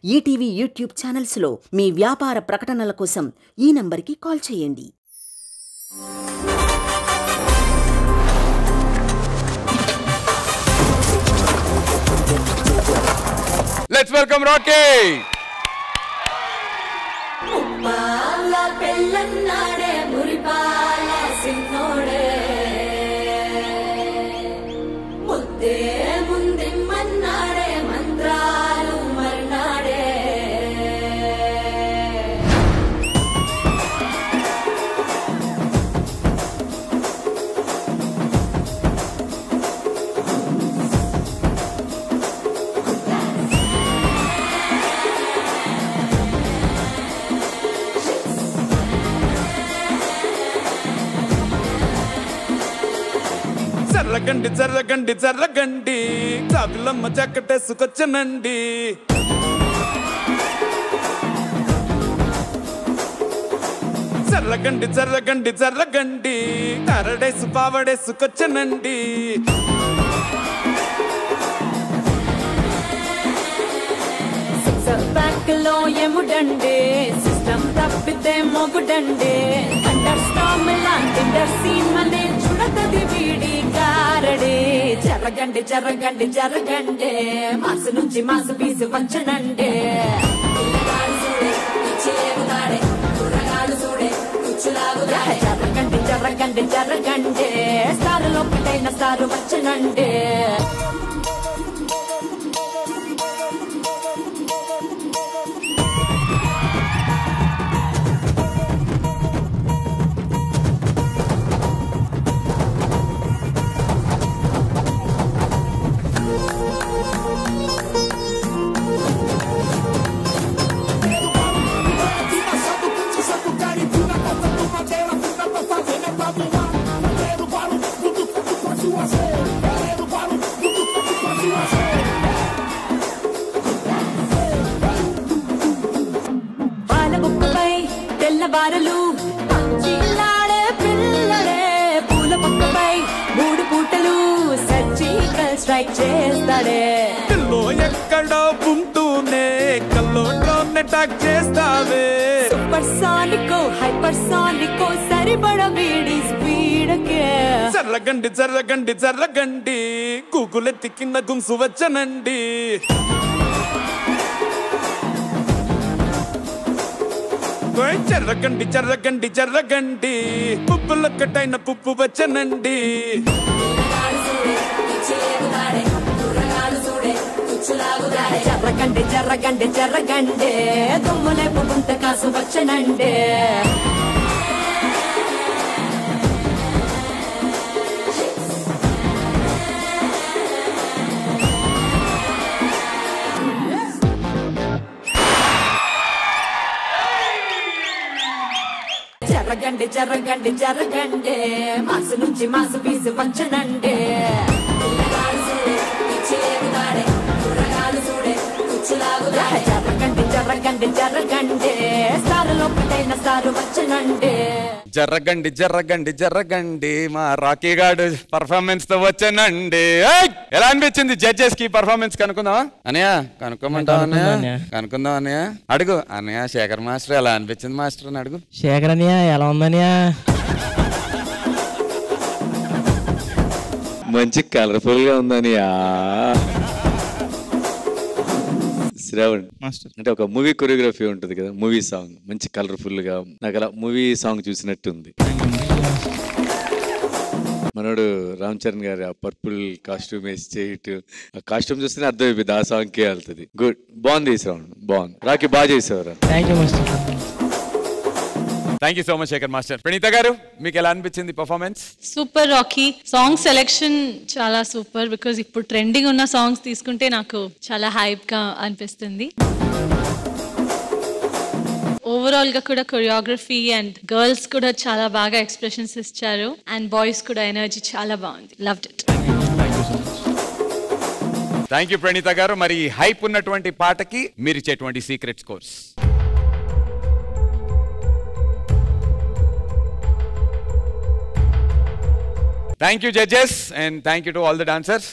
ETV YouTube ఛానల్స్లో మీ వ్యాపార ప్రకటనల కోసం ఈ నంబర్కి కాల్ చేయండి. Let's welcome Rocky. Uppala pellannade muripala sinnode mudde munde mannade mantralu marnade జర్రగండి జర్రగండి జర్రగండి చాకులమ్మ చక్కటేసుకొచ్చనండి. జర్రగండి జర్రగండి జర్రగండి కరడేసు పావడేసుకొచ్చనండి. బ్యాక్లో ఎముడండే సిస్టమ్ తప్పితే మొగుడండే అండర్ స్టామ్ లాంటి సీమనే చూడతది వీడి కారడే. జరగండి జరగండి జరగండే మాసు నుంచి మాసు పీసు వంచనండే. జరగండి జరగండి జరగండే స్టారులో ఒకటైన స్టారు వచ్చనండే. పాలబుక్కపై తెల్లవారలు చిల్లాడే పిల్లడే పూల పక్కపై 3 పూటలు సర్జికల్ స్ట్రైక్ చేస్తాడే. కల్లో ఎక్కడో ఉంటూనే కల్లోనే టాక్ చేస్తావే. సూపర్ సానికో హైపర్ సానికో సరిపడ వీడి స్పీడ్కే. జర్రగండి జర్రగండి జర్రగండి గూగులెత్తి కింద గుంసు వచ్చనండి. జర్రగండి జర్రగండి జర్రగండి పుప్పులొక్కటైన పుప్పు వచ్చనండి. జర్రగండి జర్రగండి జర్రగండి దుమ్ములేపు గుంట కాసు వచ్చనండి. జరగండి జరగండి జరగండి మాసు నుంచి మాసు పీసు వంచనండి. జరగండి జరగండి జరగండి స్టారులో ఒకటైన స్టారు వచ్చనండి. జర్రగండి జర్రగండి జర్రగండి మా రాకీ గాడు పర్ఫార్మెన్స్ తో వచ్చానండి. ఎలా అనిపించింది జడ్జెస్ కి పర్ఫార్మెన్స్? కనుక్కుందామా అన్నయ్య? కనుక్కోమంటావా అన్నయ్య? కనుక్కుందాం అన్నయ్య. అడుగు అన్నయ్య. శేఖర్ మాస్టర్ ఎలా అనిపించింది మాస్టర్ అని అడుగు. శేఖర్ అన్నయ్య ఎలా ఉందన్నయ్య? మంచి కలర్ఫుల్ గా ఉందన్నయ్య. శ్రావణ్ అంటే ఒక మూవీ కొరియోగ్రఫీ ఉంటుంది కదా, మూవీ సాంగ్ మంచి కలర్ఫుల్ గా నాకు అలా మూవీ సాంగ్ చూసినట్టుంది. మనోడు రామ్ చరణ్ గారి ఆ పర్పుల్ కాస్ట్యూమ్ వేసి చేయటం, ఆ కాస్ట్యూమ్ చూస్తేనే అర్థమైపోయింది ఆ సాంగ్ కే వెళ్తుంది. గుడ్, బాగుంది శ్రావణ్, బాగుంది. రాకీ బాగా చేసేవారు. Thank you so much Shekhar master. Praneetha garu మీకు ఎలా అనిపించింది performance? Super Rocky. Song selection చాలా సూపర్. బికాజ్ ఇప్పుడు ట్రెండింగ్ ఉన్న సాంగ్స్ తీసుకుంటే నాకు చాలా హైప్ గా అనిపిస్తుంది. ఓవరాల్ గా కూడా కొరియోగ్రఫీ అండ్ గర్ల్స్ కూడా చాలా బాగా ఎక్స్ప్రెషన్స్ ఇచ్చారు. అండ్ బాయ్స్ కూడా ఎనర్జీ చాలా బాగుంది. Loved it. Thank you Praneetha garu. మరి హైప్ ఉన్నటువంటి పాటకి మీరు ఇచ్చేటువంటి secret scores? Thank you judges and thank you to all the dancers.